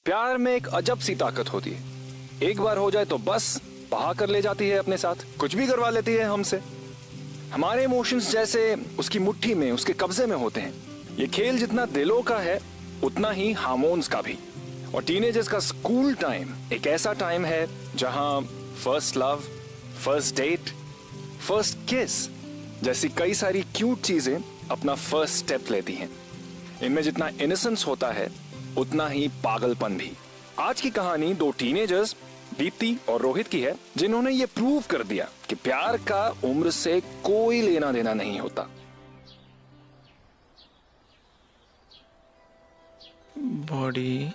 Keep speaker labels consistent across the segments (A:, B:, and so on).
A: प्यार में एक अजब सी ताकत होती है, एक बार हो जाए तो बस बहा कर ले जाती है अपने साथ, कुछ भी करवा लेती है हमसे। हमारे इमोशंस जैसे उसकी मुट्ठी में, उसके कब्जे में होते हैं। ये खेल जितना दिलों का है उतना ही हार्मोन्स का भी। और टीनेजर्स का स्कूल टाइम एक ऐसा टाइम है जहां first love, first date, first kiss जैसी कई सारी क्यूट चीजें अपना फर्स्ट स्टेप लेती हैं। इनमें जितना इनोसेंस होता है उतना ही पागलपन भी। आज की कहानी दो टीनेजर्स दीप्ति और रोहित की है, जिन्होंने ये प्रूव कर दिया कि प्यार का उम्र से कोई लेना देना नहीं होता।
B: Body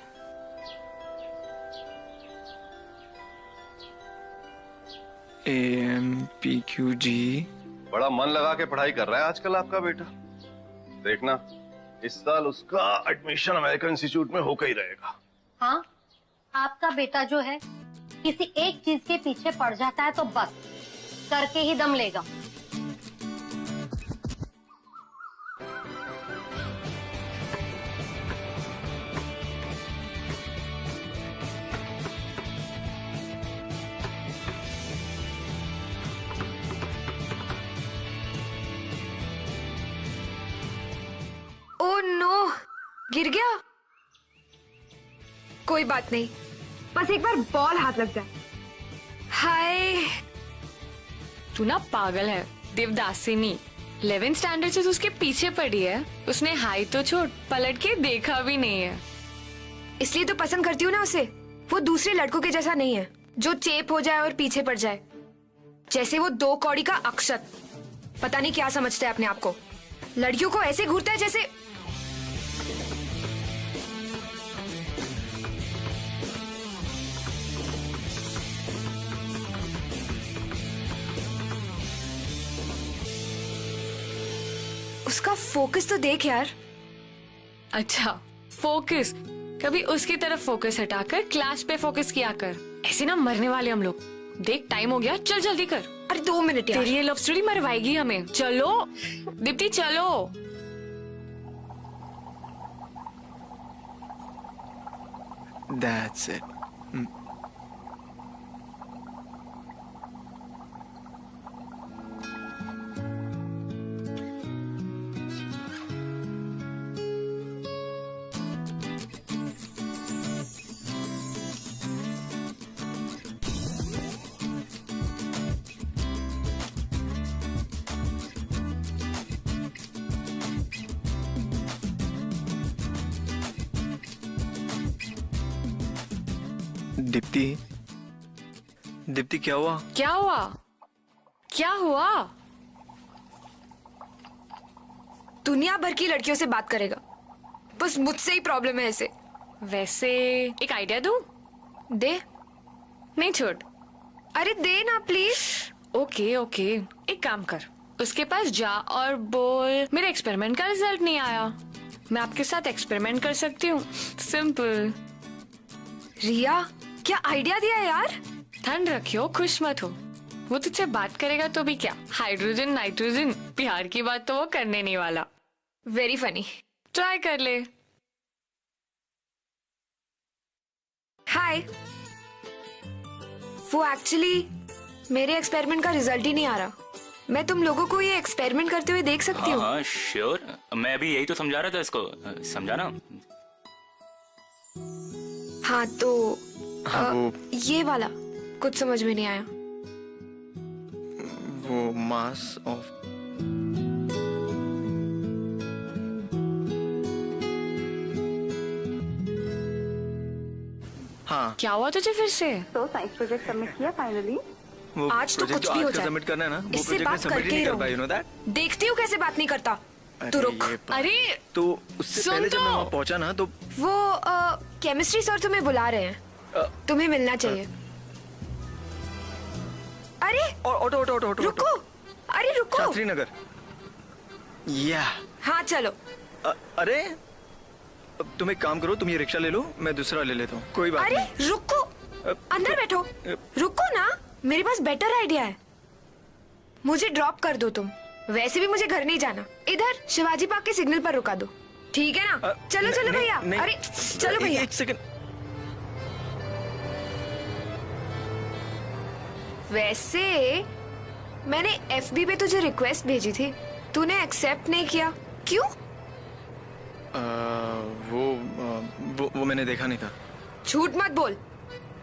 B: AMPQG।
C: बड़ा मन लगा के पढ़ाई कर रहा है आजकल आपका बेटा। देखना इस साल उसका एडमिशन अमेरिकन इंस्टीट्यूट में होकर ही रहेगा।
D: हाँ, आपका बेटा जो है किसी एक चीज के पीछे पड़ जाता है तो बस करके ही दम लेगा।
E: ओह नो, गिर गया। कोई बात नहीं, बस एक बार बॉल हाथ लग जाए। हाय,
F: तू ना पागल है देवदासिनी। 11th स्टैंडर्ड से उसके पीछे पड़ी है। उसने हाई तो छोड़, पलट के देखा भी नहीं है।
E: इसलिए तो पसंद करती हूँ ना उसे। वो दूसरे लड़कों के जैसा नहीं है जो चेप हो जाए और पीछे पड़ जाए। जैसे वो 2 कौड़ी का अक्षत। पता नहीं क्या समझते हैं अपने आप को। लड़कियों को ऐसे घूरता है जैसे उसका फोकस तो देख यार।
F: अच्छा फोकस, कभी उसकी तरफ फोकस हटाकर क्लास पे फोकस किया कर। ऐसे ना मरने वाले हम लोग। देख टाइम हो गया, चल जल्दी कर।
E: अरे 2 मिनट यार।
F: तेरी ये लव स्टोरी मरवाएगी हमें। चलो दीप्ति चलो।
B: That's it. दीप्ति, दीप्ति क्या हुआ?
F: क्या हुआ? क्या हुआ?
E: दुनिया भर की लड़कियों से बात करेगा, बस मुझसे ही प्रॉब्लम है ऐसे।
F: वैसे एक आइडिया दूं?
E: दे।
F: नहीं छोड़।
E: अरे दे ना प्लीज।
F: ओके ओके, एक काम कर, उसके पास जा और बोल मेरे एक्सपेरिमेंट का रिजल्ट नहीं आया, मैं आपके साथ एक्सपेरिमेंट कर सकती हूँ। सिंपल।
E: रिया क्या आइडिया दिया यार।
F: ठंड रखियो, खुश मत हो। वो तुझसे बात करेगा तो भी क्या, हाइड्रोजन नाइट्रोजन, प्यार की बात तो वो करने नहीं वाला।
E: Very funny.
F: ट्राई कर ले।
E: हाय, वो एक्चुअली मेरे एक्सपेरिमेंट का रिजल्ट ही नहीं आ रहा। मैं तुम लोगों को ये एक्सपेरिमेंट करते हुए देख सकती हूँ?
G: हाँ श्योर, मैं भी यही तो समझा रहा था इसको। समझा ना?
E: हाँ तो ये वाला कुछ समझ में नहीं आया।
B: वो मास ऑफ हाँ।
F: क्या हुआ तुझे फिर से?
H: तो साइंस प्रोजेक्ट सबमिट किया फाइनली।
B: वो
E: आज तो
B: प्रोजेक्ट
E: कुछ भी हो
B: आज का
E: जाए,
B: सबमिट करना है ना, वो
E: इससे
B: प्रोजेक्ट
E: बात
B: में सबमिट
E: करके
B: ही
E: ही
B: नहीं कर पाया,
E: रहूं।
B: you know that?
E: देखती हूँ कैसे बात नहीं करता। तू रुक।
F: अरे
B: तो उससे
F: सुन
B: पहले जब
F: तो।
B: मैं वहाँ पहुंचा ना तो
E: वो केमिस्ट्री सर तुम्हें बुला रहे हैं, तुम्हें मिलना चाहिए। अरे
B: ऑटो ऑटो ऑटो ऑटो
E: रुको, अरे रुको।
B: शास्त्री नगर। या
E: हाँ चलो।
B: अरे अब तुम एक काम करो, तुम ये रिक्शा ले लो, मैं दूसरा ले लेता हूँ। कोई बात
E: अरे रुको, अंदर बैठो। रुको ना, मेरे पास बेटर आइडिया है। मुझे ड्रॉप कर दो तुम। वैसे भी मुझे घर नहीं जाना, इधर शिवाजी पार्क के सिग्नल पर रुका दो, ठीक है ना? चलो चलो भैया। अरे चलो भैया।
B: एक सेकंड।
E: वैसे मैंने FB पे तुझे रिक्वेस्ट भेजी थी, तूने एक्सेप्ट नहीं किया, क्यों?
B: वो मैंने देखा नहीं था।
E: झूठ मत बोल,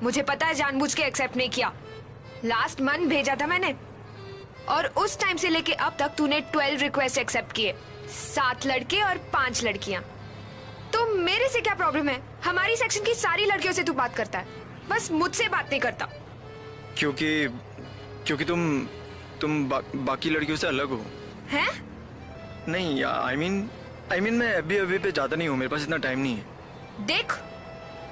E: मुझे पता है जानबूझ के एक्सेप्ट नहीं किया। लास्ट मंथ भेजा था मैंने, और उस टाइम से लेके अब तक तूने 12 रिक्वेस्ट एक्सेप्ट किए, 7 लड़के और 5 लड़कियां। तो मेरे से क्या प्रॉब्लम है? हमारी सेक्शन की सारी लड़कियों से तू बात करता है, बस मुझसे बात नहीं करता।
B: क्योंकि तुम बाकी लड़कियों से अलग हो।
E: हैं?
B: नहीं, आई मीन मैं FB पे जाता नहीं हूँ, मेरे पास इतना टाइम नहीं है।
E: देख,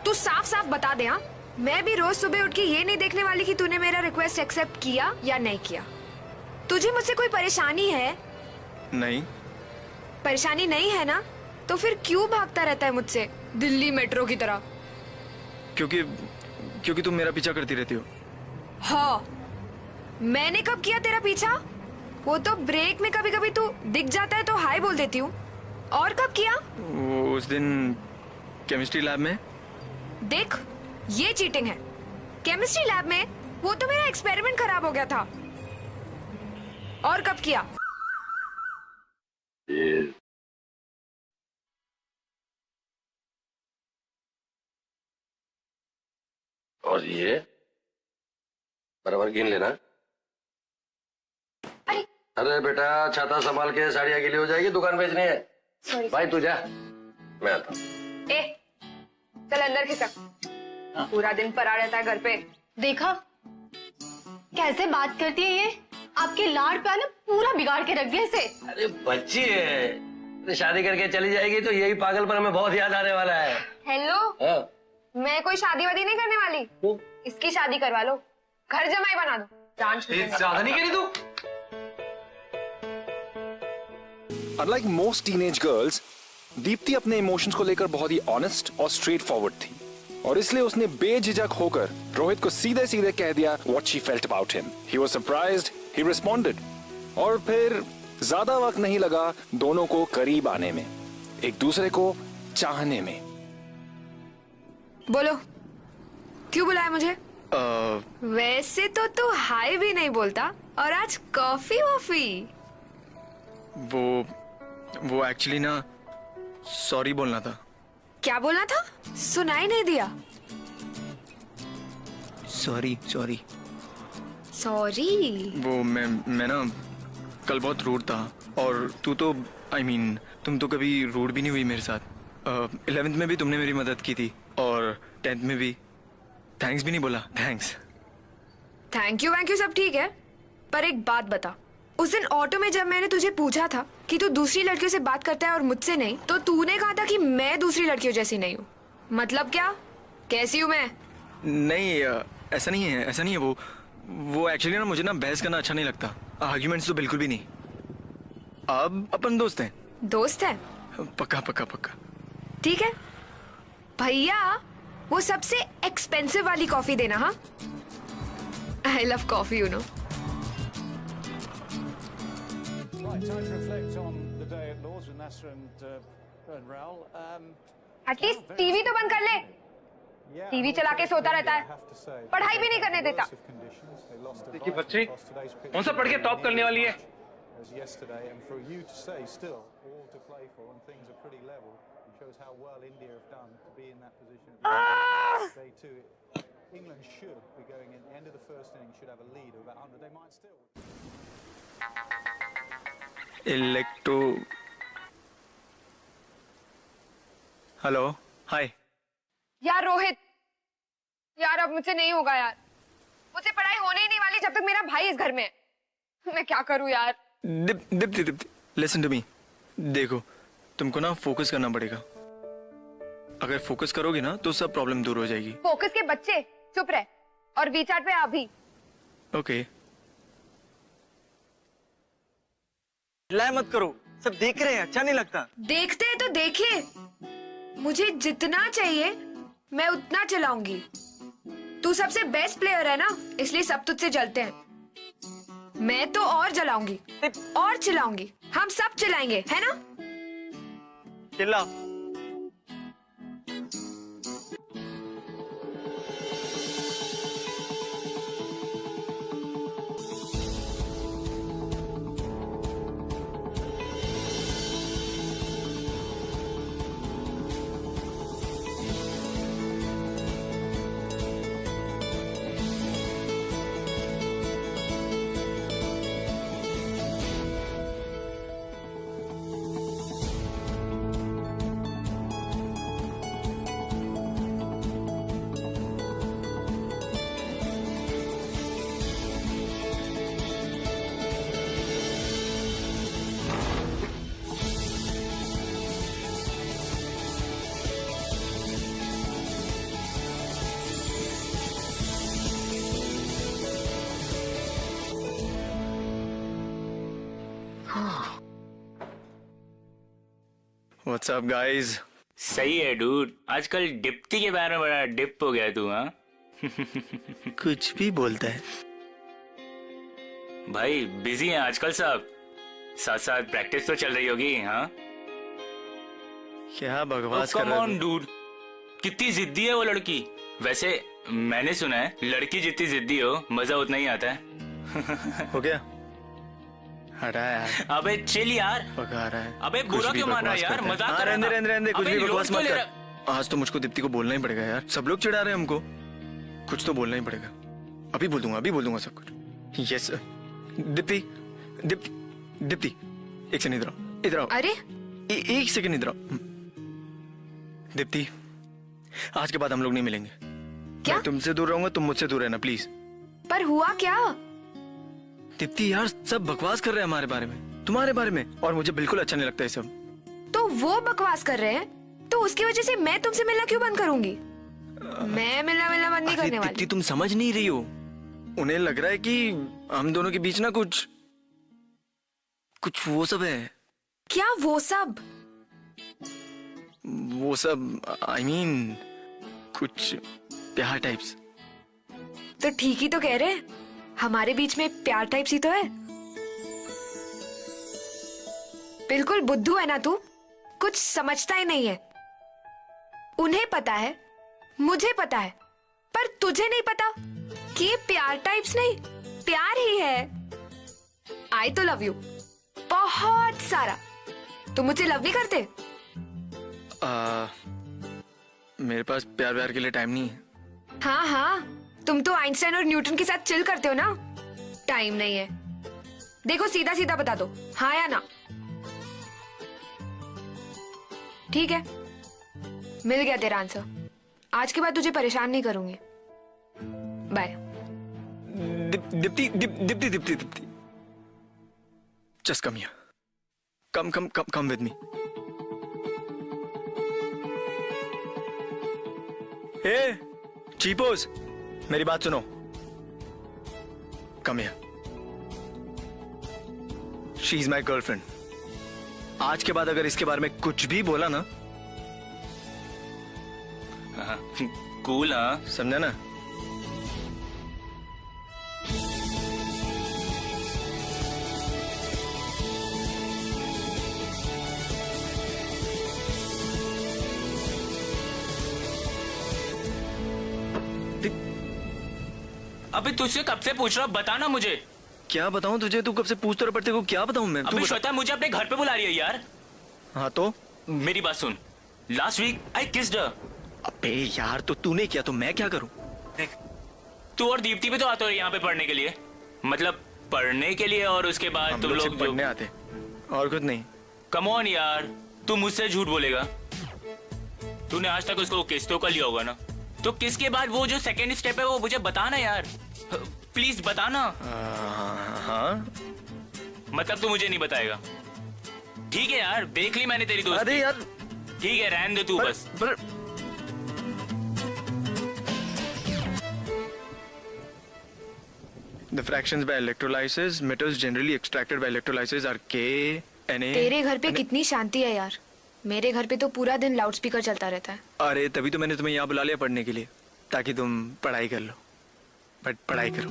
E: तू साफ साफ बता दे। हाँ, मैं भी रोज सुबह उठ के ये नहीं देखने वाली कि तूने मेरा रिक्वेस्ट एक्सेप्ट किया या नहीं किया। तुझे मुझसे कोई परेशानी है?
B: नहीं।
E: परेशानी नहीं है ना, तो फिर क्यों भागता रहता है मुझसे दिल्ली मेट्रो की तरह?
B: क्योंकि तुम मेरा पीछा करती रहती हो।
E: हाँ, मैंने कब किया तेरा पीछा? वो तो ब्रेक में कभी कभी तू दिख जाता है तो हाय बोल देती हूँ। और कब किया?
B: वो उस दिन केमिस्ट्री लैब में।
E: देख, ये चीटिंग है। केमिस्ट्री लैब में वो तो मेरा एक्सपेरिमेंट खराब हो गया था। और कब किया?
C: और ये बराबर गिन लेना। अरे बेटा, छाता संभाल के, साड़ी अकेली हो जाएगी, दुकान बेचनी है।
E: सॉरी
C: भाई तू जा, मैं आता हूँ।
E: ए, चल अंदर खिसक। पूरा दिन पड़ा रहता है घर पे।
D: देखा कैसे बात करती है ये? आपके लाड प्यार ने पूरा बिगाड़ के रख दिया इसे।
C: अरे बच्ची है, तो शादी करके चली जाएगी तो यही पागलपन में बहुत याद आने वाला है।
E: हेलो,
C: हाँ।
E: मैं कोई शादी वादी नहीं करने वाली। इसकी शादी करवा लो, घर जमाई बना दो।
B: ज्यादा नहीं करी तू।
A: Unlike most teenage girls, Deepti अपने इमोशंस को लेकर बहुत ही ऑनेस्ट और स्ट्रेट फॉरवर्ड थी, और इसलिए उसने बेझिझक होकर रोहित को सीधे सीधे कह दिया what she felt about him. He was surprised, he responded, और फिर ज्यादा वक्त नहीं लगा दोनों को करीब आने में, एक दूसरे को चाहने में।
E: बोलो, क्यों बुलाया मुझे? वैसे तो तू हाय भी नहीं बोलता, और आज कॉफी वॉफी।
B: वो एक्चुअली ना, सॉरी बोलना था।
E: क्या बोलना था? सुनाई नहीं दिया।
B: सॉरी।
E: वो
B: मैं ना कल बहुत रूड था, और तू तो तुम तो कभी रूड भी नहीं हुई मेरे साथ। 11th में भी तुमने मेरी मदद की थी, और 10th में भी। थैंक्स भी नहीं बोला। थैंक
E: यू सब ठीक है, पर एक बात बता, उस दिन ऑटो में जब मैंने तुझे पूछा था कि तू दूसरी लड़कियों से बात करता है और मुझसे नहीं, तो तूने कहा था कि मैं दूसरी लड़कियों जैसी नहीं हूँ। मतलब क्या? कैसी हूँ मैं?
B: नहीं, ऐसा नहीं है। वो एक्चुअली ना, मुझे ना बहस करना अच्छा नहीं लगता। आर्ग्यूमेंट्स तो बिल्कुल भी नहीं। अब अपन दोस्त हैं।
E: दोस्त है?
B: पक्का।
E: ठीक है भैया, वो सबसे एक्सपेंसिव वाली कॉफी देना। हाँ, I love coffee, you know. At least TV तो बंद कर ले। टीवी चला के सोता रहता है, पढ़ाई भी नहीं करने देता।
I: देखिए बच्ची, कौन सा पढ़ के टॉप करने वाली है?
B: इलेक्ट्रो। हेलो, हाय।
E: यार रोहित, यार अब मुझसे नहीं होगा यार। मुझसे पढ़ाई होने ही नहीं वाली जब तक मेरा भाई इस घर में है। मैं क्या करूं यार?
B: Deepti, listen to me. देखो, तुमको ना फोकस करना पड़ेगा। अगर फोकस करोगे ना तो सब प्रॉब्लम दूर हो जाएगी।
E: फोकस के बच्चे, चुप रह, और वीचैट पे अभी।
B: ओके।
J: चिल्लाए मत करो, सब देख रहे हैं, अच्छा नहीं लगता।
E: देखते हैं तो देखे, मुझे जितना चाहिए मैं उतना चलाऊंगी। तू सबसे बेस्ट प्लेयर है ना, इसलिए सब तुझसे जलते हैं। मैं तो और जलाऊंगी और चिल्लाऊंगी, हम सब चिल्लाएंगे, है ना?
J: चिल्ला।
B: What's up guys?
G: सही है डूड, आजकल डिप्टी के बारे में बड़ा डिप हो गया तू। हाँ
B: कुछ भी बोलता है
G: भाई, बिजी हैं आजकल सब, साथ साथ प्रैक्टिस तो चल रही होगी। हाँ
B: क्या बकवास कर
G: कम
B: रहा
G: ऑन
B: है?
G: डूड, कितनी जिद्दी है वो लड़की। वैसे मैंने सुना है लड़की जितनी जिद्दी हो मजा उतना ही आता है।
B: हो गया, हटा यार।
G: अबे चिल यार,
B: पका रहा है।
G: अबे
B: कुछ
G: बुरा
B: भी
G: क्यों मान रहा है
B: बकवास
G: यार,
B: करता है।
G: मजाक
B: हाँ,
G: कर रहा
B: रहने
G: था।
B: रहने रहने, कुछ
G: अबे
B: भी बकवास
G: लोग
B: मत
G: तो ले
B: कर। आज तो मुझको दीप्ति को बोलना ही पड़ेगा यार, सब लोग चिढ़ा रहे हैं हमको, कुछ तो बोलना ही पड़ेगा। अभी बोल दूंगा सब कुछ। यस दीप्ति, दीप्ति एक सेकंड इधर आओ।
E: अरे
B: एक सेकंड इधर आओ। दीप्ति, आज के बाद हम लोग नहीं मिलेंगे।
E: क्या?
B: मैं तुमसे दूर रहूंगा, तुम मुझसे दूर रहना प्लीज।
E: पर हुआ क्या?
B: दीप्ति यार, सब बकवास कर रहे हैं हमारे बारे में, तुम्हारे बारे में, और मुझे बिल्कुल अच्छा नहीं लगता ये सब।
E: तो वो बकवास कर रहे हैं तो उसकी वजह से मैं तुमसे मिलना क्यों बंद करूंगी? मैं मिलना बंद नहीं करने वाली।
B: दीप्ति तुम समझ नहीं रही हो, उन्हें लग रहा है कि हम दोनों के बीच ना कुछ वो सब है।
E: क्या वो सब?
B: वो सब I mean, कुछ प्यार टाइप्स।
E: तो ठीक ही तो कह रहे हैं, हमारे बीच में प्यार टाइप्स ही तो है। बिल्कुल बुद्धू है ना तू, कुछ समझता ही नहीं है। उन्हें पता है, मुझे पता है, पर तुझे नहीं पता कि ये प्यार टाइप्स नहीं, प्यार ही है। आई तो लव यू बहुत सारा। तुम मुझे लव नहीं करते?
B: मेरे पास प्यार के लिए टाइम नहीं है।
E: हाँ हाँ, तुम तो आइंस्टाइन और न्यूटन के साथ चिल करते हो ना। टाइम नहीं है। देखो सीधा सीधा बता दो, हाँ या ना। ठीक है, मिल गया तेरा आंसर। आज के बाद तुझे परेशान नहीं करूंगी। Bye.
B: Deepti just come here, come with me. Hey चीपोस, मेरी बात सुनो, come here. She is my girlfriend. आज के बाद अगर इसके बारे में कुछ भी बोला ना,
G: कूल। हाँ
B: समझा ना?
G: अबे तुझसे कब से पूछ रहा हूँ, बता ना मुझे।
B: क्या बताऊं तुझे? तू कब से पूछ तो रहा, पड़ते को क्या बताऊं मैं?
G: अबे श्वेता मुझे अपने घर पे बुला रही है यार।
B: हाँ तो
G: मेरी बात सुन, last week I kissed her.
B: अबे यार, तो तूने किया तो मैं क्या करूं?
G: देख, तू और दीप्ति भी तो आते हो यहाँ पे पढ़ने के लिए, मतलब पढ़ने के लिए, और उसके बाद तुम लोग
B: पढ़ने आते और कुछ नहीं।
G: कम ऑन यार, तू मुझसे झूठ बोलेगा? तूने आज तक उसको किस तो कर लिया होगा ना, तो किस के बाद वो जो सेकंड स्टेप है वो मुझे बताना यार, प्लीज बताना।
B: हाँ
G: मतलब तू मुझे नहीं बताएगा? ठीक है यार, देख ली मैंने तेरी दोस्ती।
B: अरे यार
G: ठीक है, रहने दे तू बस।
B: The fractions by electrolysis, metals generally extracted by electrolysis are K, Na.
E: तेरे घर पे कितनी शांति है यार, मेरे घर पे तो पूरा दिन लाउडस्पीकर चलता रहता है।
B: अरे तभी तो मैंने तुम्हें यहाँ बुला लिया पढ़ने के लिए, ताकि तुम पढ़ाई कर लो। बट पढ़ाई करो।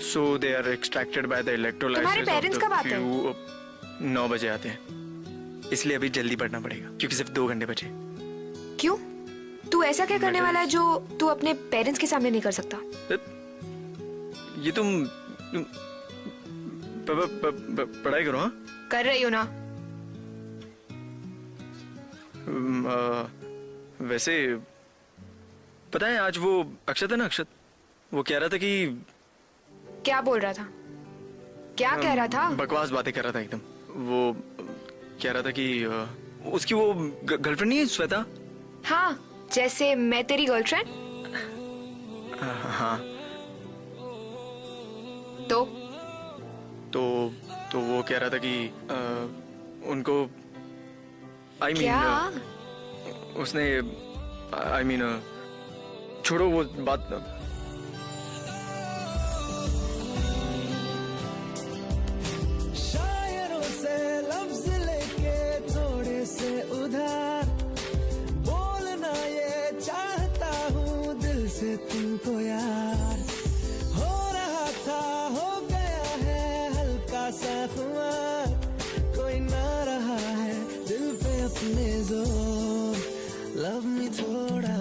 B: So they are extracted by the electrolysis.
E: तुम्हारे पेरेंट्स कब आते
B: हैं? 9 बजे आते हैं, इसलिए अभी जल्दी पढ़ना पड़ेगा क्योंकि सिर्फ 2 घंटे बचे।
E: क्यों? तू ऐसा क्या करने वाला है जो तू अपने पेरेंट्स के सामने नहीं कर सकता?
B: ये तुम पढ़ाई करो। हाँ
E: कर रही हो ना?
B: वैसे पता है, आज वो अक्षत है ना, अक्षत, वो कह रहा था कि
E: क्या बोल रहा था? क्या कह रहा था?
B: बकवास बातें कर रहा था एकदम। वो कह रहा था कि उसकी वो गर्लफ्रेंड नहीं है श्वेता?
E: हाँ, जैसे मैं तेरी गर्लफ्रेंड।
B: हाँ तो वो कह रहा था कि उनको
E: क्या?
B: उसने छोड़ो वो बात।
K: शायरों से से तुमको यार हो रहा था, हो गया है हल्का सा खुमार, कोई ना रहा है दिल पे अपने जोर, लव मी थोड़ा,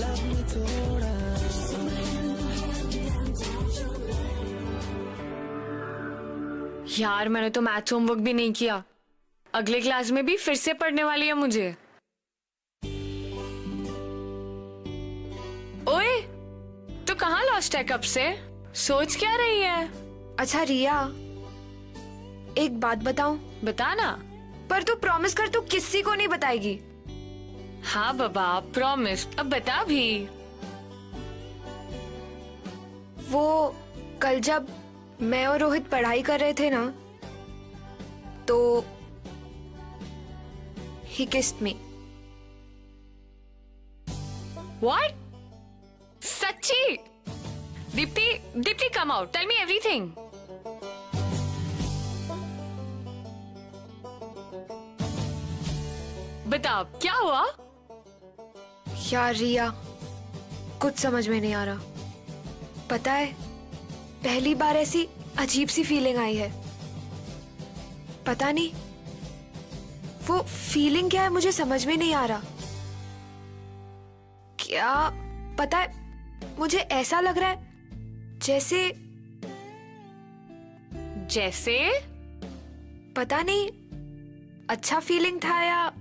K: लव मी थोड़ा।
F: यार मैंने तो मैथ्स होमवर्क भी नहीं किया, अगले क्लास में भी फिर से पढ़ने वाली है मुझे। ओए, तो कहाँ लॉस्ट है कब से? सोच क्या रही है?
E: अच्छा रिया, एक बात बताऊं?
F: बता ना।
E: पर तू प्रॉमिस कर, तू किसी को नहीं बताएगी।
F: हाँ बाबा प्रॉमिस, अब बता भी।
E: वो कल जब मैं और रोहित पढ़ाई कर रहे थे ना, तो he kissed me.
F: What? सच्ची? Deepti come out, tell me everything. बता क्या हुआ?
E: यार रिया, कुछ समझ में नहीं आ रहा। पता है, पहली बार ऐसी अजीब सी फीलिंग आई है। पता नहीं वो फीलिंग क्या है, मुझे समझ में नहीं आ रहा। क्या पता है, मुझे ऐसा लग रहा है जैसे पता नहीं अच्छा फीलिंग था या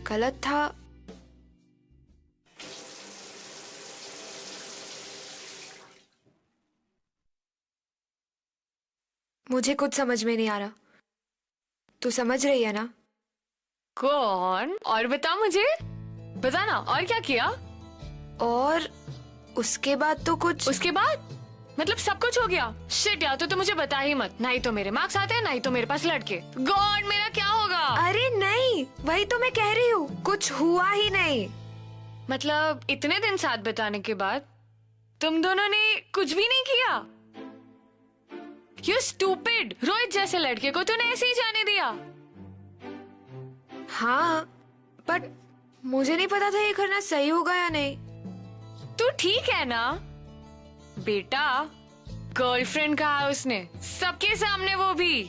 E: गलत था। मुझे कुछ समझ में नहीं आ रहा। तू समझ रही है ना?
F: कौन? और बता मुझे, बता ना, और क्या किया?
E: और उसके बाद तो कुछ।
F: उसके बाद मतलब सब कुछ हो गया? शिट यार, तो मुझे बता ही मत, नहीं तो मेरे मार्क्स आते हैं, नहीं तो मेरे पास लड़के। गॉड, मेरा क्या होगा?
E: अरे नहीं, वही तो मैं कह रही हूँ, कुछ हुआ ही नहीं।
F: मतलब इतने दिन साथ बिताने के बाद तुम दोनों ने कुछ भी नहीं किया? You stupid! रोहित जैसे लड़के को तूने ऐसे ही जाने दिया?
E: हाँ, बट मुझे नहीं पता था ये करना सही होगा या नहीं।
F: तू ठीक है ना? बेटा, गर्लफ्रेंड कहा उसने सबके सामने, वो भी।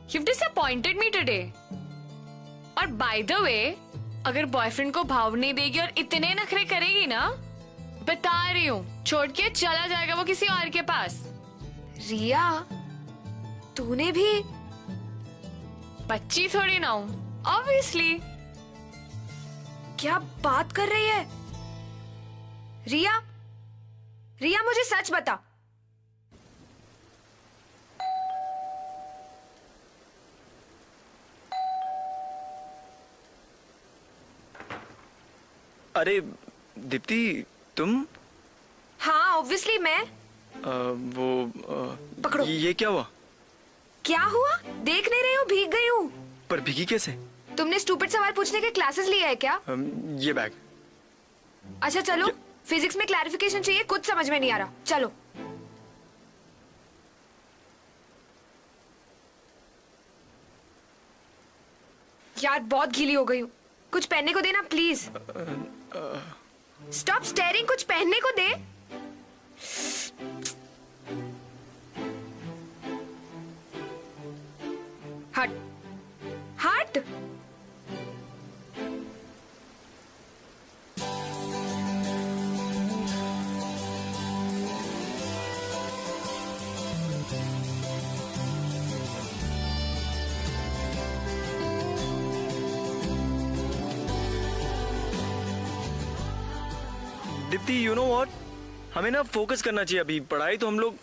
F: You've disappointed me today. और by the way, अगर बॉयफ्रेंड को भाव नहीं देगी और इतने नखरे करेगी ना, बता रही हूँ, छोड़ के चला जाएगा वो किसी और के पास।
E: रिया, तूने भी?
F: बच्ची थोड़ी ना हूँ, ऑब्वियसली।
E: क्या बात कर रही है? रिया, रिया मुझे सच बता।
B: अरे दीप्ति, तुम?
E: हाँ ऑब्वियसली मैं। पकड़ो।
B: ये क्या हुआ?
E: क्या हुआ? देख नहीं रही हो, भीग गई हूँ।
B: पर भीगी कैसे?
E: तुमने स्टूपिड सवाल पूछने के क्लासेस लिए है क्या?
B: ये बैग।
E: अच्छा चलो, फिजिक्स में क्लैरिफिकेशन चाहिए, कुछ समझ में नहीं आ रहा, चलो। यार बहुत गीली हो गई हूँ, कुछ पहनने को देना प्लीज। स्टॉप स्टेयरिंग, कुछ पहनने को दे। हट हट।
B: दीप्ति, यू नो व्हाट, हमें ना फोकस करना चाहिए अभी। पढ़ाई तो हम लोग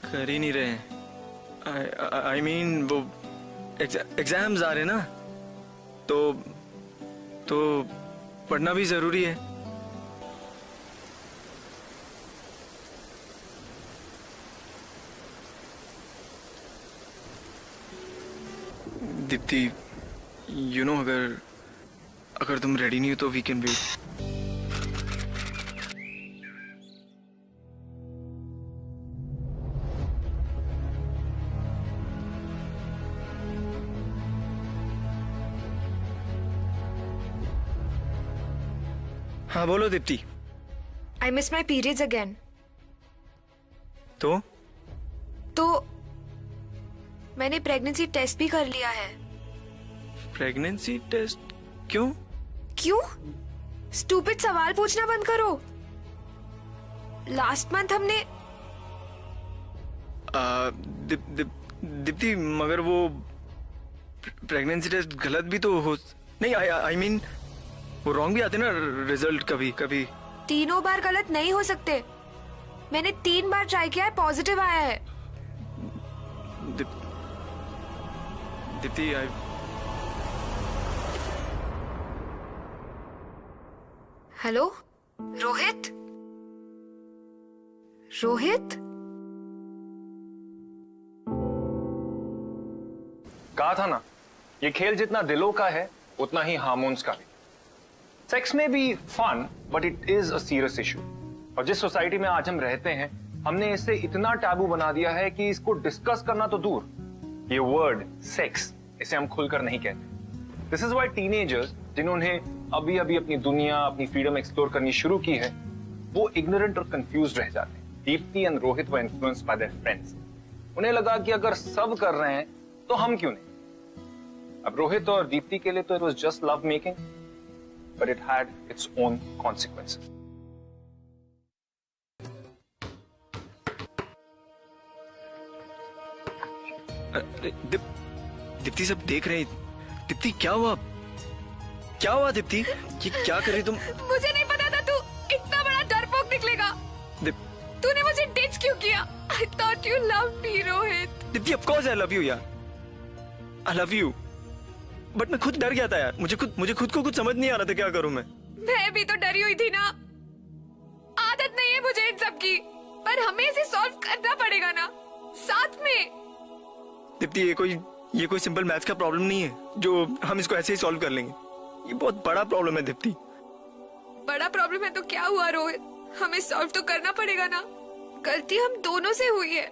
B: कर ही नहीं रहे हैं। I mean, वो एग्जाम्स आ रहे ना, तो पढ़ना भी जरूरी है। दीप्ति, यू नो, अगर तुम रेडी नहीं हो तो वी कैन वेट। हाँ बोलो Deepti.
E: I miss my periods again.
B: तो
E: मैंने प्रेगनेंसी टेस्ट भी कर लिया है।
B: Pregnancy test? क्यों?
E: क्यों? स्टूपिड सवाल पूछना बंद करो। लास्ट मंथ हमने
B: दीप्ति मगर वो प्रेगनेंसी टेस्ट गलत भी तो हो नहीं। आई मीन वो रॉन्ग भी आते ना रिजल्ट कभी कभी।
E: 3 बार गलत नहीं हो सकते। मैंने 3 बार ट्राई किया है, पॉजिटिव आया है।
B: दीप्ति
E: हेलो रोहित? रोहित?
A: कहा था ना, ये खेल जितना दिलों का है उतना ही हार्मोन्स का भी। सेक्स में भी fun, but it is a serious issue. और जिस सोसाइटी में आज हम रहते हैं, हमने इसे इतना टैबू बना दिया है कि इसको डिस्कस करना तो दूर, ये वर्ड सेक्स इसे हम खुलकर नहीं कहते। दिस इज व्हाई टीनेजर्स जिन्होंने अभी अभी अपनी दुनिया, अपनी फ्रीडम एक्सप्लोर करनी शुरू की है, वो इग्नोरेंट और कंफ्यूज्ड रह जाते हैं। Deepti and Rohit were influenced by their friends. उन्हें लगा कि अगर सब कर रहे हैं तो हम क्यों नहीं। अब रोहित और दीप्ति के लिए तो it was just love making, but it had its own consequences.
B: Deepti सब देख रहे हैं। दीप्ति क्या हुआ? क्या हुआ दीप्ति? ये क्या कर रही तुम?
E: मुझे नहीं पता था तू इतना बड़ा डरपोक निकलेगा। तूने मुझे डिच क्यों किया? I thought you loved me, Rohit.
B: Deepti of course I love you यार। I love you। बट मैं खुद डर गया था यार। मुझे खुद को कुछ समझ नहीं आ रहा था क्या करूं मैं।
E: मैं भी तो डरी हुई थी ना। आदत नहीं है मुझे इन सब की, पर हमें इसे सॉल्व करना पड़ेगा ना साथ में।
B: दीप्ति ये कोई सिंपल मैथ्स का प्रॉब्लम नहीं है जो हम इसको ऐसे ही सॉल्व कर लेंगे। ये बहुत बड़ा प्रॉब्लम है दीप्ति।
E: बड़ा प्रॉब्लम है तो क्या हुआ रोहित? हमें सॉल्व तो करना पड़ेगा ना। गलती हम दोनों से हुई है,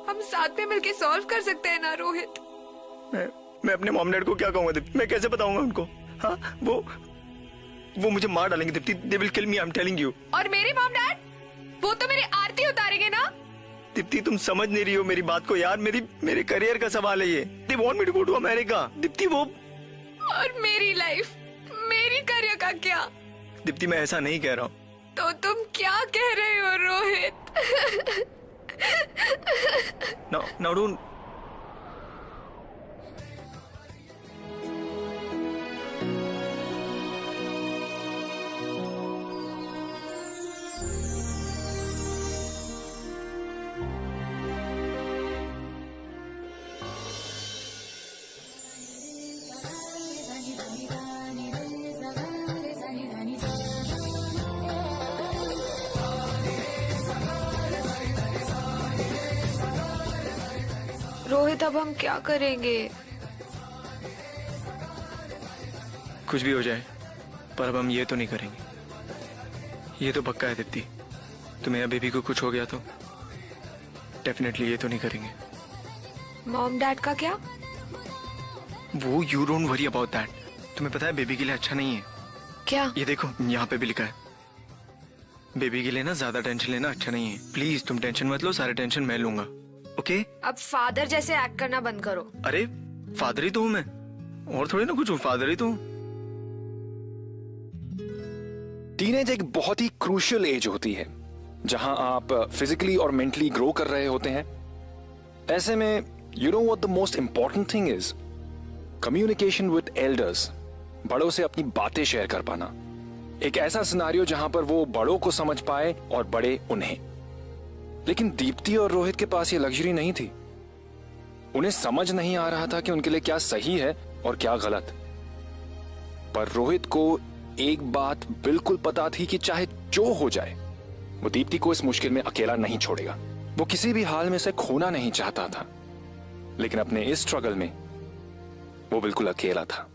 E: हम साथ में मिलके सॉल्व कर सकते हैं ना रोहित।
B: मैं अपने मॉम डैड को क्या कहूंगा दीप्ति? मैं कैसे बताऊंगा उनको? हाँ वो मुझे मार डालेंगे Deepti. They will kill me, I am telling you.
E: और मेरे मॉम डैड? वो तो मेरी आरती उतारेंगे ना।
B: दीप्ति तुम समझ नहीं रही हो मेरी बात को यार। मेरे करियर का सवाल है ये। They want me to go to America. Deepti वो
E: और मेरी लाइफ, मेरी करियर का क्या?
B: दीप्ति मैं ऐसा नहीं कह रहा हूँ।
E: तो तुम क्या कह रहे हो रोहित?
B: Now don't।
E: रोहित अब हम क्या करेंगे?
B: कुछ भी हो जाए, पर अब हम ये तो नहीं करेंगे। ये तो पक्का है दीप्ति। तुम्हें या बेबी को कुछ हो गया तो डेफिनेटली ये तो नहीं करेंगे।
E: मॉम डैड का क्या?
B: वो you don't worry about that. तुम्हें पता है बेबी के लिए अच्छा नहीं है।
E: क्या?
B: ये देखो यहाँ पे भी लिखा है, बेबी के लिए ना ज्यादा टेंशन लेना अच्छा नहीं है। प्लीज तुम टेंशन मत लो, सारे टेंशन मैं लूंगा। ओके?
E: अब फादर जैसे एक्ट करना बंद करो।
B: अरे फादर ही तो हूं मैं, और थोड़ी ना कुछ हूं, फादर ही तो हूं।
A: टीनेज एक बहुत ही क्रूशियल एज होती है जहां आप फिजिकली और मेंटली ग्रो कर रहे होते हैं। ऐसे में you know what the most important thing is? Communication with elders. बड़ों से अपनी बातें शेयर कर पाना। एक ऐसा सिनेरियो जहां पर वो बड़ों को समझ पाए और बड़े उन्हें। लेकिन दीप्ति और रोहित के पास ये लग्जरी नहीं थी। उन्हें समझ नहीं आ रहा था कि उनके लिए क्या सही है और क्या गलत। पर रोहित को एक बात बिल्कुल पता थी कि चाहे जो हो जाए, वो दीप्ति को इस मुश्किल में अकेला नहीं छोड़ेगा। वो किसी भी हाल में से खोना नहीं चाहता था, लेकिन अपने इस स्ट्रगल में वो बिल्कुल अकेला था।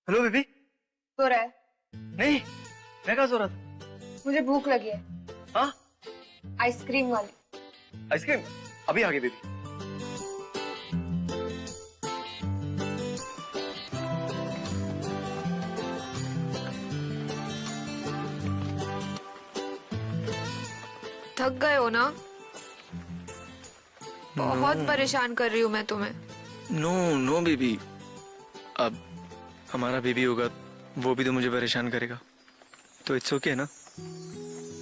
J: Hello baby.
H: सो रहा है?
J: नहीं, मैं कहाँ सो रहा था।
E: मुझे भूख लगी है।
C: हाँ
E: आइसक्रीम वाली।
C: आइसक्रीम अभी आगे बेबी।
E: थक गए हो ना? बहुत परेशान कर रही हूँ मैं तुम्हें।
B: नो नो बेबी, अब हमारा बेबी होगा वो भी तो मुझे परेशान करेगा, तो इट्स ओके ना।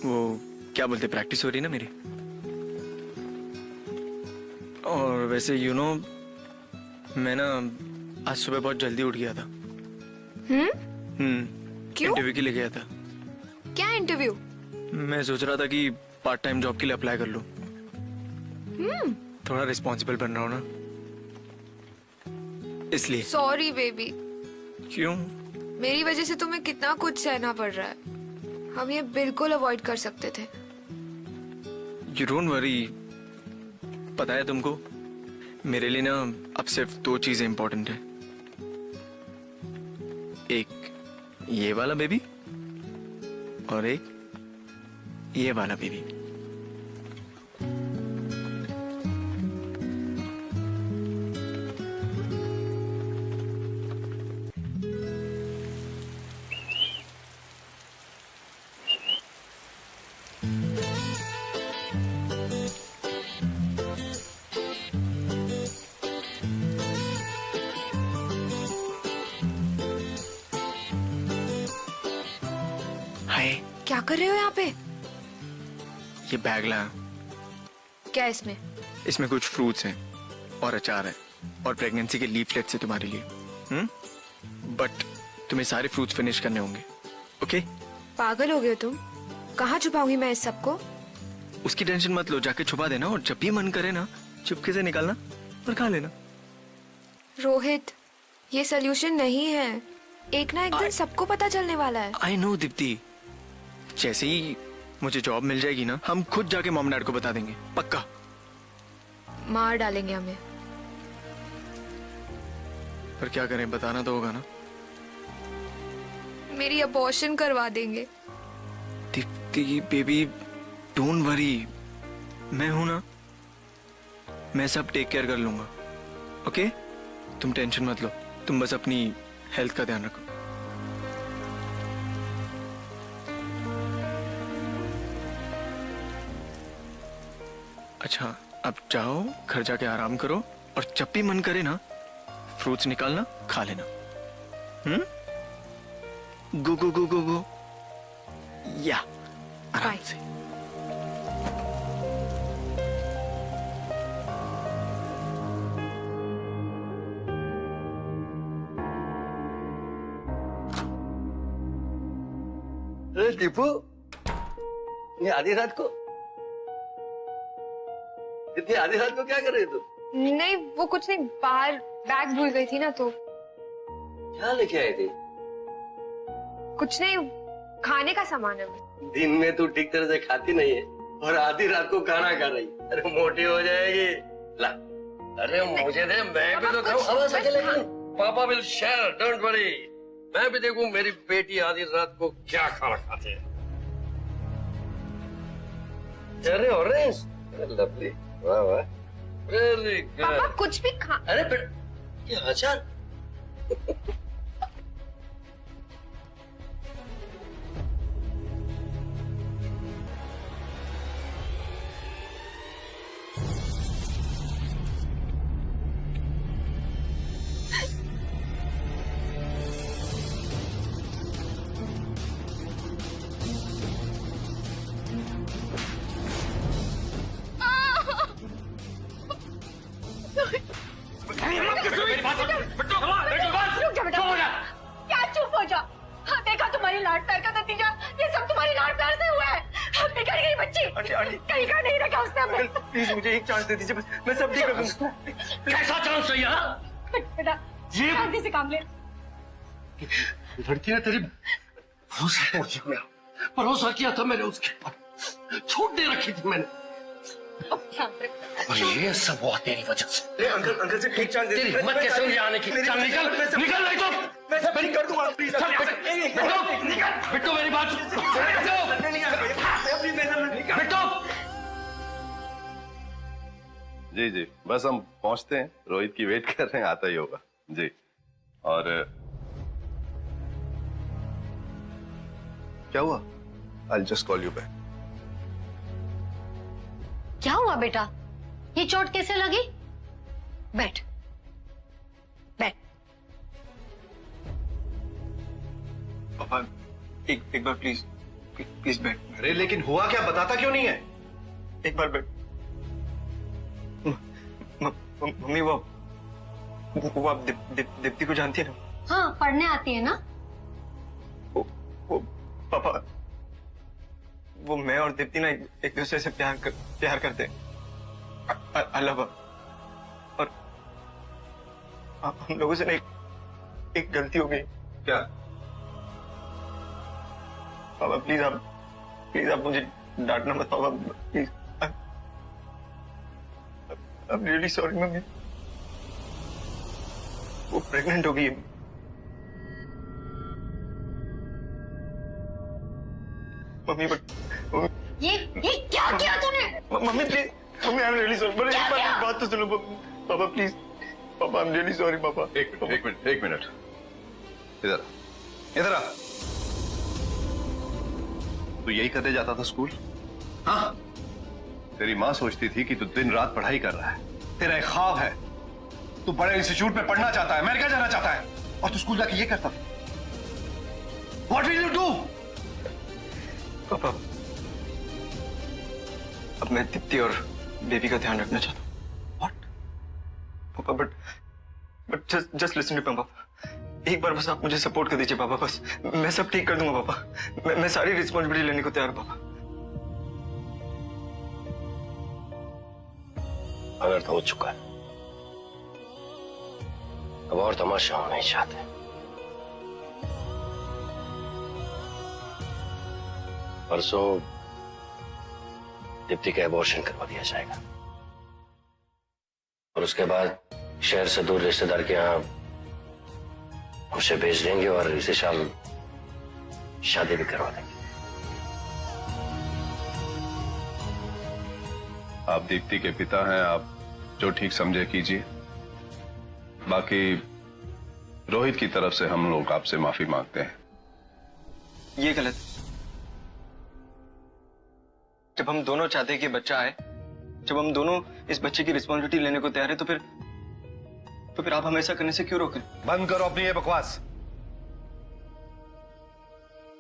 B: वो क्या बोलते, प्रैक्टिस हो रही ना मेरी। और वैसे यू नो मैं ना आज सुबह बहुत जल्दी उठ गया था।
E: क्यों?
B: इंटरव्यू के लिए गया था।
E: क्या इंटरव्यू?
B: मैं सोच रहा था कि पार्ट टाइम जॉब के लिए अप्लाई कर लूं। थोड़ा रिस्पॉन्सिबल बन रहा हूं ना, इसलिए।
E: Sorry baby.
B: क्यों?
E: मेरी वजह से तुम्हें कितना कुछ सहना पड़ रहा है। हम ये बिल्कुल अवॉइड कर सकते थे।
B: You don't worry. पता है तुमको, मेरे लिए ना अब सिर्फ 2 चीजें इंपॉर्टेंट है। एक ये वाला बेबी और एक ये वाला बेबी।
E: क्या कर रहे हो यहाँ पे?
B: ये बैग लाया।
E: क्या इसमें?
B: इसमें कुछ फ्रूट्स हैं और अचार है और प्रेगनेंसी के लीफलेट्स है तुम्हारे लिए। बट तुम्हें सारे फ्रूट्स फिनिश करने होंगे, ओके?
E: पागल हो गए तुम? कहाँ छुपाऊंगी मैं इस सबको?
B: उसकी टेंशन मत लो, जाके छुपा देना और जब भी मन करे ना चुपके से निकालना और खा लेना।
E: रोहित, ये सोल्यूशन नहीं है। एक ना एक दिन सबको पता चलने वाला है।
B: आई नो दीप्ति, जैसे ही मुझे जॉब मिल जाएगी ना हम खुद जाके मॉम डैड को बता देंगे, पक्का।
E: मार डालेंगे हमें।
B: पर क्या करें, बताना तो होगा ना।
E: मेरी अबॉर्शन करवा देंगे।
B: दीप्ति बेबी डोंट वरी, मैं हूं ना, मैं सब टेक केयर कर लूंगा, ओके? तुम टेंशन मत लो, तुम बस अपनी हेल्थ का ध्यान रखो। अच्छा अब जाओ, घर जाके आराम करो और जब भी मन करे ना फ्रूट्स निकालना, खा लेना। गो गो गो गो गो, या आराम से।
C: अरे दीपू, ये आधी रात को, इतनी आधी रात को क्या कर रही तू?
E: नहीं वो कुछ नहीं, बाहर बैग भूल गई थी ना, तो
C: क्या लेके आई थी?
E: कुछ नहीं, खाने का सामान है।
C: दिन में तू ठीक तरह से खाती नहीं है और आधी रात को खाना खा रही। अरे मोटी हो जाएगी। ला, अरे मुझे दे, मैं भी तो खाऊं। आवाज अकेले नहीं, पापा विल शेयर, डोंट वरी। मैं भी देखूं मेरी बेटी आधी रात को क्या खाना खाते है। अरे ऑरेंज, अरे लवली, वाह वाह, वेरी गुड।
E: पापा कुछ भी खा।
C: अरे बेटा, ये अचार।
D: क्या चुप हो जाओ? हाँ, देखा तुम्हारी लाड प्यार का नतीजा, ये सब तुम्हारी लाड प्यार से हुआ है। बिगड़ गई बच्ची। कहीं का नहीं रखा उसने हमें।
J: प्लीज मुझे एक चांस दे दीजिए, मैं सब ठीक कर दूंगा।
C: कैसा चांस है यार?
D: बेटा शांति से काम ले।
C: लड़की ने तेरी भरोसा तोड़ दिया। भरोसा किया था मैंने उसके ऊपर, छूट दे रखी थी मैंने। और ये सब हुआ तेरी वजह से।
J: अंकल से ठीक चांस
C: तेरी हिम्मत कैसे हुई आने की? चल निकल, निकल नहीं तो
J: मैं सब ठीक कर दूंगा प्लीज।
C: बिट्टू मेरी बात बिट्टू।
L: जी जी, बस हम पहुंचते हैं, रोहित की वेट कर रहे हैं, आता ही होगा जी। और क्या हुआ? I'll just call you back.
D: क्या हुआ बेटा? ये चोट कैसे लगी? बैठ बैठ।
B: पापा एक बार प्लीज बैठ।
L: अरे लेकिन हुआ क्या, बताता क्यों नहीं है?
B: एक बार बैठ। मम्मी वो आप दीप्ति को जानती है ना?
D: हाँ, पढ़ने आती है ना?
B: वो पापा, वो मैं और दीप्ति ना एक दूसरे से प्यार करते हैं। अल्लाह और हम लोगों से ना एक गलती हो गई।
L: क्या?
B: पापा प्लीज आप मुझे डांटना मत पापा, please. I'm really sorry mummy. वो प्रेग्नेंट हो गई है। मम्मी
D: ये क्या किया तूने?
B: Mummy please, mummy I am really sorry. But एक बात तो सुनो पापा प्लीज। पापा आई एम रियली सॉरी पापा।
L: एक मिनट इधर आ। तू यही करने जाता था स्कूल? हाँ, तेरी माँ सोचती थी कि तू दिन रात पढ़ाई कर रहा है, तेरा एक ख्वाब है, तू बड़े इंस्टीट्यूट में पढ़ना चाहता है, अमेरिका जाना चाहता है, और तू स्कूल जाके ये करता था। What will you do?
B: पापा अब मैं दीप्ति और बेबी का ध्यान रखना चाहता हूँ। What? पापा but just listen to me पापा। एक बार बस आप मुझे सपोर्ट कर दीजिए पापा, बस मैं सब ठीक कर दूंगा पापा। मैं सारी रिस्पॉन्सिबिलिटी लेने को तैयार हूँ पापा।
C: अनर्थ हो चुका है, अब और तमाशा हम नहीं चाहते। परसों दीप्ति का एबॉर्शन करवा दिया जाएगा और उसके बाद शहर से दूर रिश्तेदार के यहाँ उसे भेज देंगे और इसी साल शादी भी करवा देंगे।
L: आप दीप्ति के पिता हैं, आप जो ठीक समझे कीजिए। बाकी रोहित की तरफ से हम लोग आपसे माफी मांगते हैं।
B: ये गलत। जब हम दोनों चाहते हैं कि बच्चा आए, जब हम दोनों इस बच्चे की रिस्पॉन्सिबिलिटी लेने को तैयार है, तो फिर आप हमें ऐसा करने से क्यों रोकें?
L: बंद करो अपनी ये बकवास।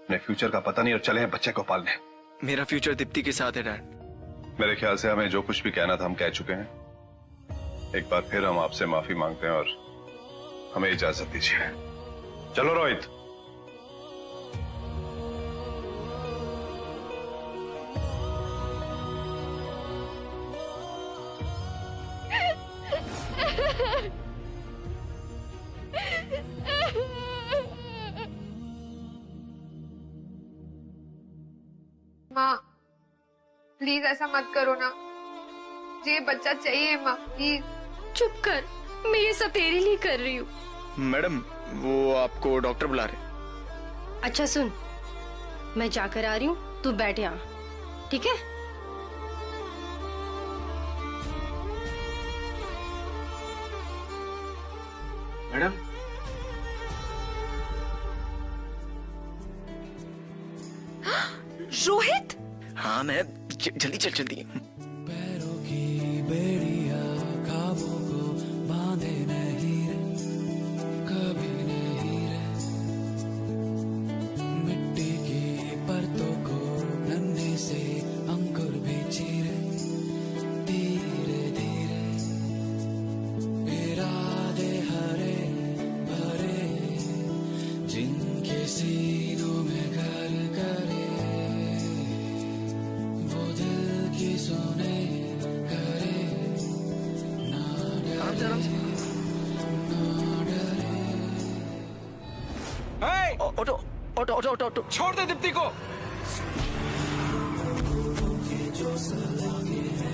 L: अपने फ्यूचर का पता नहीं और चले हैं बच्चे को पालने।
B: मेरा फ्यूचर दीप्ति के साथ है डैड।
L: मेरे ख्याल से हमें जो कुछ भी कहना था हम कह चुके हैं। एक बार फिर हम आपसे माफी मांगते हैं और हमें इजाजत दीजिए। चलो रोहित।
E: माँ प्लीज ऐसा मत करो ना, ये बच्चा चाहिए माँ प्लीज।
F: चुप कर, मैं ये सब तेरे लिए कर रही हूँ।
B: मैडम वो आपको डॉक्टर बुला रहे।
D: अच्छा सुन, मैं जाकर आ रही हूँ, तू बैठ यहाँ, ठीक है?
B: मैडम
E: रोहित।
B: हाँ मैं जल्दी चल जल्दी।
K: पैरों की बेड़िया ख्वाबों को बांधे नहीं रे, कभी नहीं रे। मिट्टी की परतों को नन्हे से अंकुर भी चीरे, धीरे धीरे इरादे हरे भरे, जिनके सीनों में घर करे, वो दिल की सुने करे, ना डरे, ना डरे।
B: Auto auto auto auto auto
I: छोड़ दे दीप्ति को।
K: जो सलागे है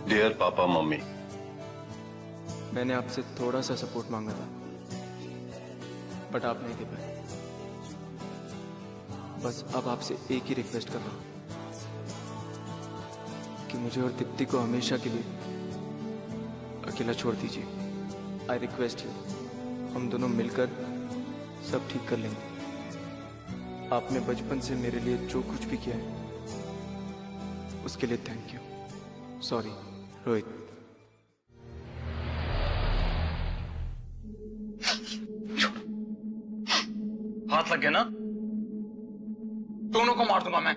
L: डियर पापा मम्मी,
B: मैंने आपसे थोड़ा सा सपोर्ट मांगा था, बट आप नहीं दे पाए। बस अब आपसे एक ही रिक्वेस्ट कर रहा हूं कि मुझे और दीप्ति को हमेशा के लिए अकेला छोड़ दीजिए। आई रिक्वेस्ट यू, हम दोनों मिलकर सब ठीक कर लेंगे। आपने बचपन से मेरे लिए जो कुछ भी किया है उसके लिए थैंक यू। सॉरी रोहित।
I: हाथ लग गया ना, दोनों को मार दूंगा मैं।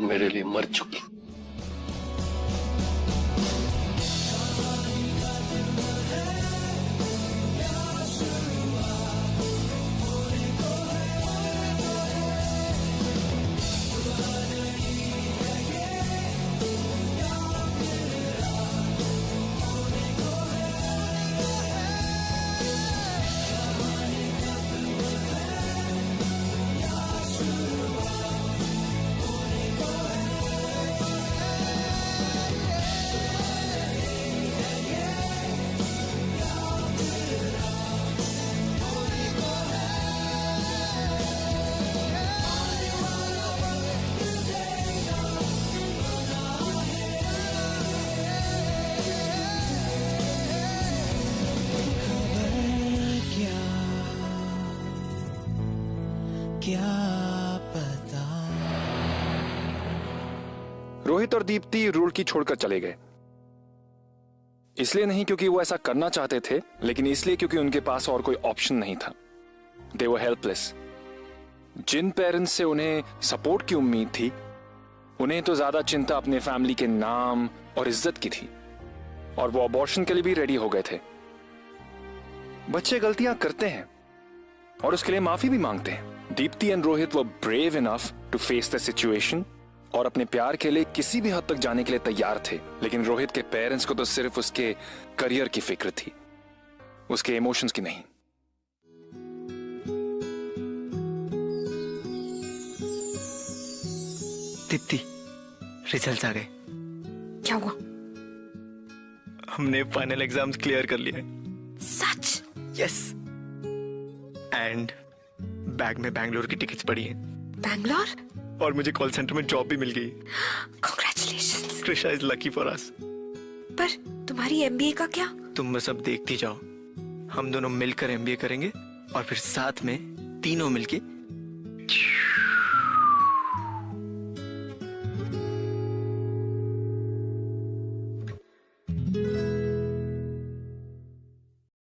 C: मेरे लिए मर चुकी।
K: क्या पता।
A: रोहित और दीप्ति रुड़की छोड़कर चले गए। इसलिए नहीं क्योंकि वो ऐसा करना चाहते थे, लेकिन इसलिए क्योंकि उनके पास और कोई ऑप्शन नहीं था। दे वर हेल्पलेस। जिन पेरेंट्स से उन्हें सपोर्ट की उम्मीद थी, उन्हें तो ज्यादा चिंता अपने फैमिली के नाम और इज्जत की थी, और वो अबॉर्शन के लिए भी रेडी हो गए थे। बच्चे गलतियां करते हैं और उसके लिए माफी भी मांगते हैं। Deepti and Rohit were brave enough to face the situation और अपने प्यार के लिए किसी भी हद तक जाने के लिए तैयार थे। लेकिन रोहित के पेरेंट्स को तो सिर्फ उसके करियर की फिक्र थी, उसके इमोशंस की नहीं।
B: दीप्ति, रिजल्ट्स आ गए।
E: क्या हुआ?
B: हमने फाइनल एग्जाम्स क्लियर कर लिए।
E: सच?
B: यस। एंड बैग में बैंगलोर की टिकट्स पड़ी हैं।
E: बैंगलोर?
B: और मुझे कॉल सेंटर में जॉब भी मिल गई।
E: Congratulations.
B: Krisha is lucky for us.
E: पर तुम्हारी एमबीए का क्या?
B: तुम बस अब देखती जाओ। हम दोनों मिलकर एमबीए करेंगे और फिर साथ में तीनों मिलके